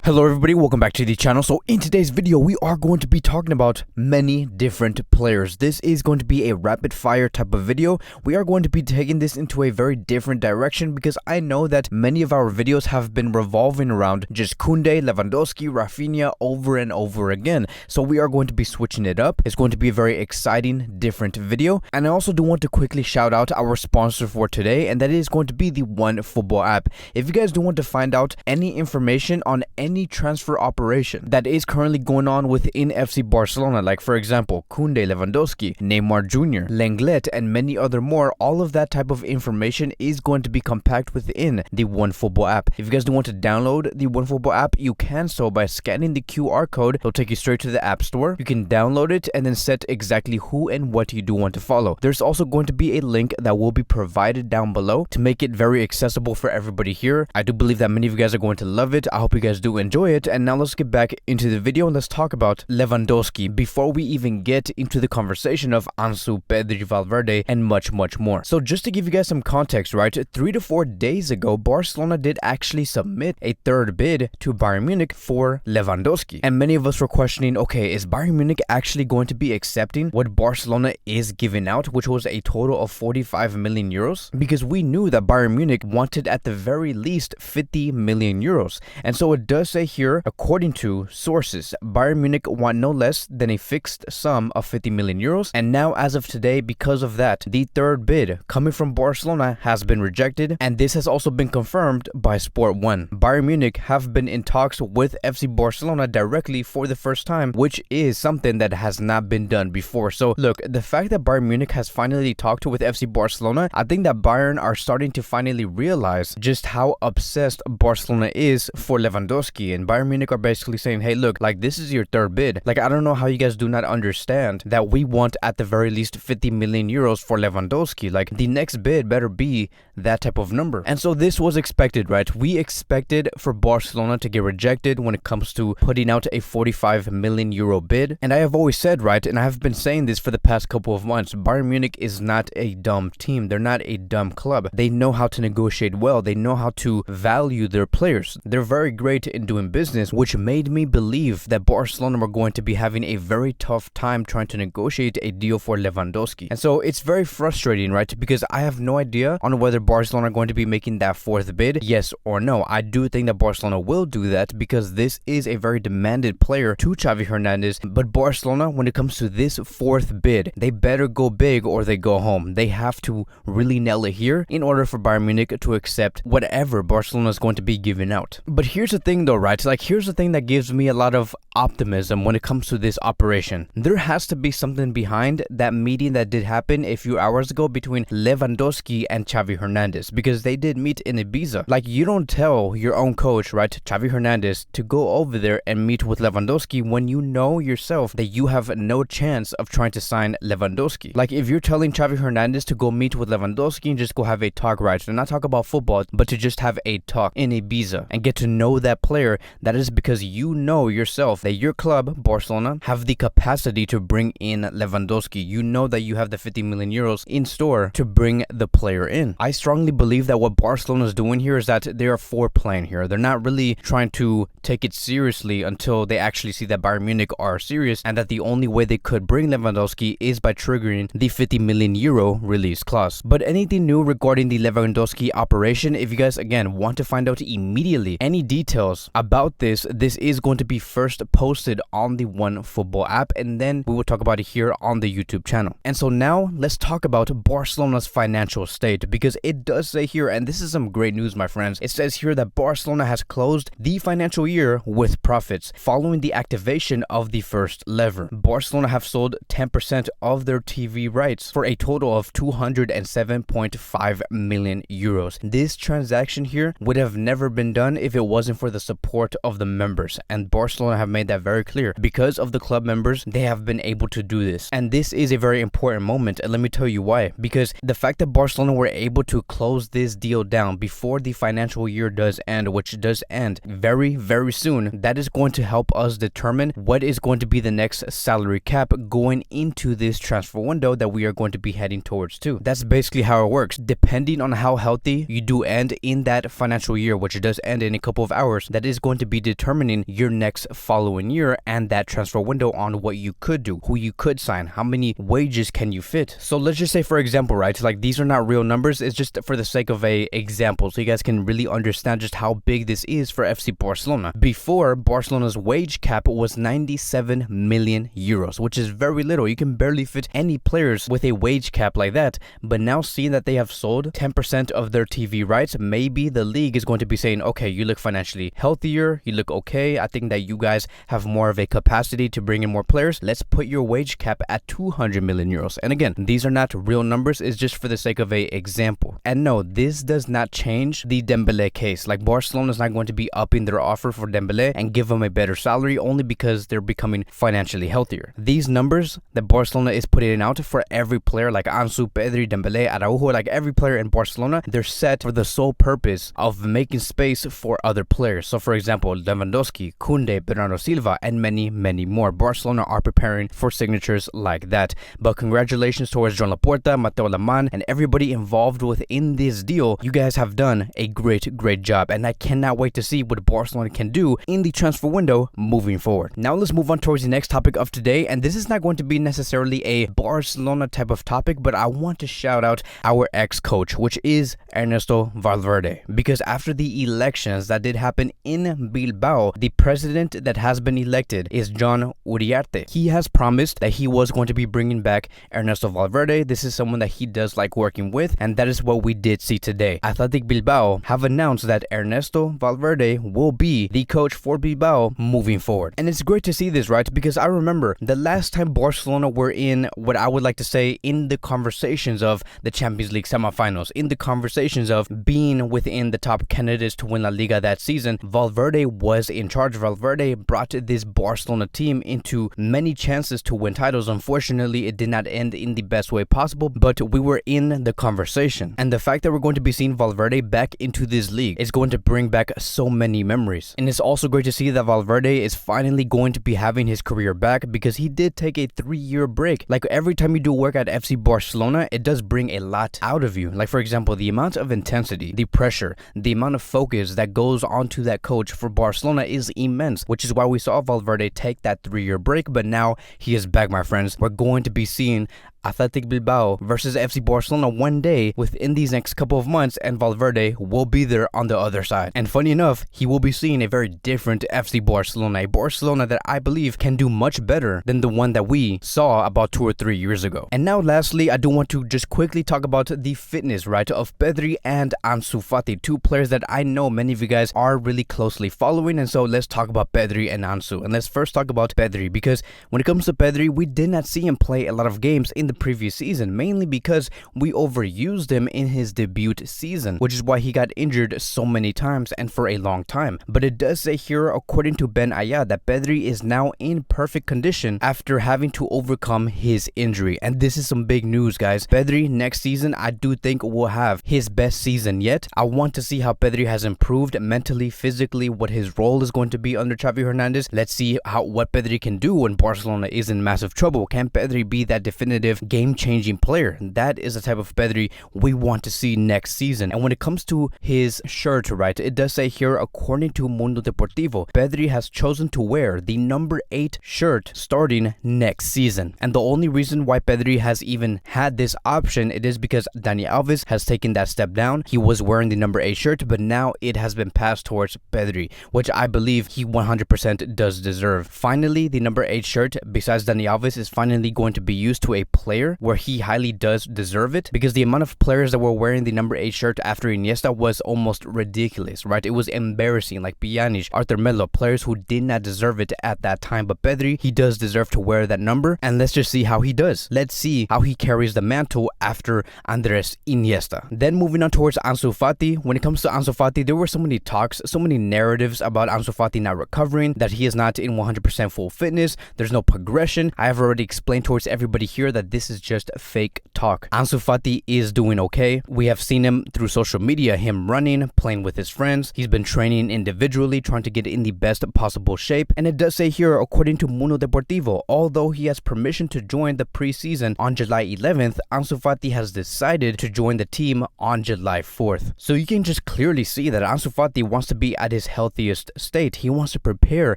Hello everybody, welcome back to the channel. So in today's video, we are going to be talking about many different players. This is going to be a rapid fire type of video. We are going to be taking this into a very different direction because I know that many of our videos have been revolving around just Koundé, Lewandowski, Rafinha over and over again. So we are going to be switching it up. It's going to be a very exciting, different video. And I also do want to quickly shout out our sponsor for today, and that is going to be the OneFootball app. If you guys do want to find out any information on any transfer operation that is currently going on within FC Barcelona, like for example Koundé, Lewandowski, Neymar Jr., Lenglet, and many other more, all of that type of information is going to be compact within the OneFootball app. If you guys do want to download the OneFootball app, you can so by scanning the QR code. It'll take you straight to the App Store. You can download it and then set exactly who and what you do want to follow. There's also going to be a link that will be provided down below to make it very accessible for everybody here. I do believe that many of you guys are going to love it. I hope you guys do enjoy it. And now let's get back into the video and let's talk about Lewandowski before we even get into the conversation of Ansu Pedri, Valverde, and much more. So just to give you guys some context, right, 3 to 4 days ago, Barcelona did actually submit a third bid to Bayern Munich for Lewandowski. And many of us were questioning, okay, is Bayern Munich actually going to be accepting what Barcelona is giving out, which was a total of 45 million euros? Because we knew that Bayern Munich wanted at the very least 50 million euros. And so it does say here, according to sources, Bayern Munich want no less than a fixed sum of 50 million euros. And now as of today, because of that, the third bid coming from Barcelona has been rejected. And this has also been confirmed by Sport 1. Bayern Munich have been in talks with FC Barcelona directly for the first time, which is something that has not been done before. So look, the fact that Bayern Munich has finally talked with FC Barcelona, I think that Bayern are starting to finally realize just how obsessed Barcelona is for Lewandowski. And Bayern Munich are basically saying, hey, look, like, this is your third bid. Like, I don't know how you guys do not understand that we want at the very least 50 million euros for Lewandowski. Like, the next bid better be that type of number. And so this was expected, right? We expected for Barcelona to get rejected when it comes to putting out a 45 million euro bid. And I have always said, right, and I have been saying this for the past couple of months, Bayern Munich is not a dumb team. They're not a dumb club. They know how to negotiate well. They know how to value their players. They're very great in doing business, which made me believe that Barcelona were going to be having a very tough time trying to negotiate a deal for Lewandowski. And so it's very frustrating, right? Because I have no idea on whether Barcelona are going to be making that fourth bid, yes or no. I do think that Barcelona will do that because this is a very demanded player to Xavi Hernandez. But Barcelona, when it comes to this fourth bid, they better go big or they go home. They have to really nail it here in order for Bayern Munich to accept whatever Barcelona is going to be giving out. But here's the thing though, right? Like, here's the thing that gives me a lot of optimism when it comes to this operation. There has to be something behind that meeting that did happen a few hours ago between Lewandowski and Xavi Hernandez, because they did meet in Ibiza. Like, you don't tell your own coach, right, Xavi Hernandez, to go over there and meet with Lewandowski when you know yourself that you have no chance of trying to sign Lewandowski. Like, if you're telling Xavi Hernandez to go meet with Lewandowski and just go have a talk, right, to not talk about football, but to just have a talk in Ibiza and get to know that player, that is because you know yourself that your club, Barcelona, have the capacity to bring in Lewandowski. You know that you have the 50 million euros in store to bring the player in. I strongly believe that what Barcelona is doing here is that they are foreplaying here. They're not really trying to take it seriously until they actually see that Bayern Munich are serious and that the only way they could bring Lewandowski is by triggering the 50 million euro release clause. But anything new regarding the Lewandowski operation, if you guys again want to find out immediately any details about this is going to be first posted on the OneFootball app, and then we will talk about it here on the YouTube channel. And so now let's talk about Barcelona's financial state, because it does say here, and this is some great news, my friends, it says here that Barcelona has closed the financial year with profits following the activation of the first lever. Barcelona have sold 10% of their TV rights for a total of 207.5 million euros. This transaction here would have never been done if it wasn't for the support of the members, and Barcelona have made that very clear. Because of the club members, they have been able to do this, and this is a very important moment, and let me tell you why. Because the fact that Barcelona were able to close this deal down before the financial year does end, which does end very soon, that is going to help us determine what is going to be the next salary cap going into this transfer window that we are going to be heading towards too. That's basically how it works. Depending on how healthy you do end in that financial year, which does end in a couple of hours, that is is going to be determining your next following year and that transfer window on what you could do, who you could sign, how many wages can you fit. So let's just say, for example, right, like these are not real numbers, it's just for the sake of a example so you guys can really understand just how big this is for FC Barcelona. Before, Barcelona's wage cap was 97 million euros, which is very little. You can barely fit any players with a wage cap like that. But now, seeing that they have sold 10% of their TV rights, maybe the league is going to be saying, okay, you look financially healthier, you look okay, I think that you guys have more of a capacity to bring in more players, let's put your wage cap at 200 million euros. And again, these are not real numbers, it's just for the sake of a example. And no, this does not change the Dembele case. Like, Barcelona is not going to be upping their offer for Dembele and give him a better salary only because they're becoming financially healthier. These numbers that Barcelona is putting out for every player, like Ansu, Pedri, Dembele, Araujo, like every player in Barcelona, they're set for the sole purpose of making space for other players. So for example, Lewandowski, Koundé, Bernardo Silva, and many, many more. Barcelona are preparing for signatures like that. But congratulations towards Joan Laporta, Mateo Lamán, and everybody involved within this deal. You guys have done a great job, and I cannot wait to see what Barcelona can do in the transfer window moving forward. Now let's move on towards the next topic of today, and this is not going to be necessarily a Barcelona type of topic, but I want to shout out our ex-coach, which is Ernesto Valverde, because after the elections that did happen in Bilbao, the president that has been elected is John Uriarte. He has promised that he was going to be bringing back Ernesto Valverde. This is someone that he does like working with, and that is what we did see today. Athletic Bilbao have announced that Ernesto Valverde will be the coach for Bilbao moving forward. And it's great to see this, right? Because I remember the last time Barcelona were in what I would like to say in the conversations of the Champions League semifinals, in the conversations of being within the top candidates to win La Liga that season, Valverde was in charge. Valverde brought this Barcelona team into many chances to win titles. Unfortunately, it did not end in the best way possible, but we were in the conversation. And the fact that we're going to be seeing Valverde back into this league is going to bring back so many memories. And it's also great to see that Valverde is finally going to be having his career back, because he did take a 3-year break. Like, every time you do work at FC Barcelona, it does bring a lot out of you. Like, for example, the amount of intensity, the pressure, the amount of focus that goes onto that coach for Barcelona is immense, which is why we saw Valverde take that 3-year break. But now he is back, my friends. We're going to be seeing Athletic Bilbao versus FC Barcelona one day within these next couple of months, and Valverde will be there on the other side. And funny enough, he will be seeing a very different FC Barcelona, a Barcelona that I believe can do much better than the one that we saw about 2 or 3 years ago. And now lastly, I do want to just quickly talk about the fitness, right, of Pedri and Ansu Fati, two players that I know many of you guys are really closely following. And so let's talk about Pedri and Ansu. And let's first talk about Pedri, because when it comes to Pedri, we did not see him play a lot of games in the previous season, mainly because we overused him in his debut season, which is why he got injured so many times and for a long time. But it does say here, according to Ben Ayad, that Pedri is now in perfect condition after having to overcome his injury. And this is some big news, guys. Pedri next season, I do think, will have his best season yet. I want to see how Pedri has improved mentally, physically, what his role is going to be under Xavi Hernandez. Let's see what Pedri can do when Barcelona is in massive trouble. Can Pedri be that definitive game-changing player? That is the type of Pedri we want to see next season. And when it comes to his shirt, right, it does say here, according to Mundo Deportivo, Pedri has chosen to wear the number 8 shirt starting next season. And the only reason why Pedri has even had this option, it is because Dani Alves has taken that step down. He was wearing the number 8 shirt, but now it has been passed towards Pedri, which I believe he 100% does deserve. Finally, the number 8 shirt, besides Dani Alves, is finally going to be used to a player where he highly does deserve it, because the amount of players that were wearing the number 8 shirt after Iniesta was almost ridiculous, right? It was embarrassing, like Pjanic, Arthur Melo, players who did not deserve it at that time. But Pedri, he does deserve to wear that number, and let's just see how he does. Let's see how he carries the mantle after Andres Iniesta. Then moving on towards Ansu Fati. When it comes to Ansu Fati, there were so many talks, so many narratives about Ansu Fati not recovering, that he is not in 100% full fitness, there's no progression. I have already explained towards everybody here that this this is just fake talk. Ansu Fati is doing okay. We have seen him through social media, him running, playing with his friends. He's been training individually, trying to get in the best possible shape. And it does say here, according to Mundo Deportivo, although he has permission to join the preseason on July 11th, Ansu Fati has decided to join the team on July 4th. So you can just clearly see that Ansu Fati wants to be at his healthiest state. He wants to prepare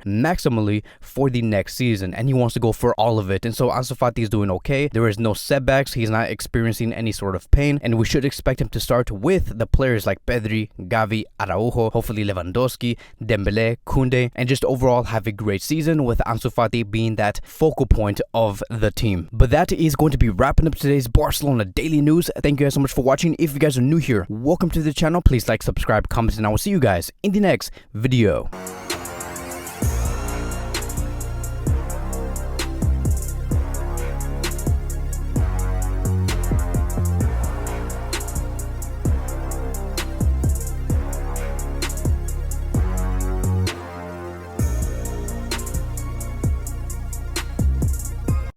maximally for the next season, and he wants to go for all of it. And so Ansu Fati is doing okay. There is no setbacks. He's not experiencing any sort of pain, and we should expect him to start with the players like Pedri, Gavi, Araujo, hopefully Lewandowski, Dembele, Koundé, and just overall have a great season with Ansu Fati being that focal point of the team. But that is going to be wrapping up today's Barcelona Daily News. Thank you guys so much for watching. If you guys are new here, welcome to the channel. Please like, subscribe, comment, and I will see you guys in the next video.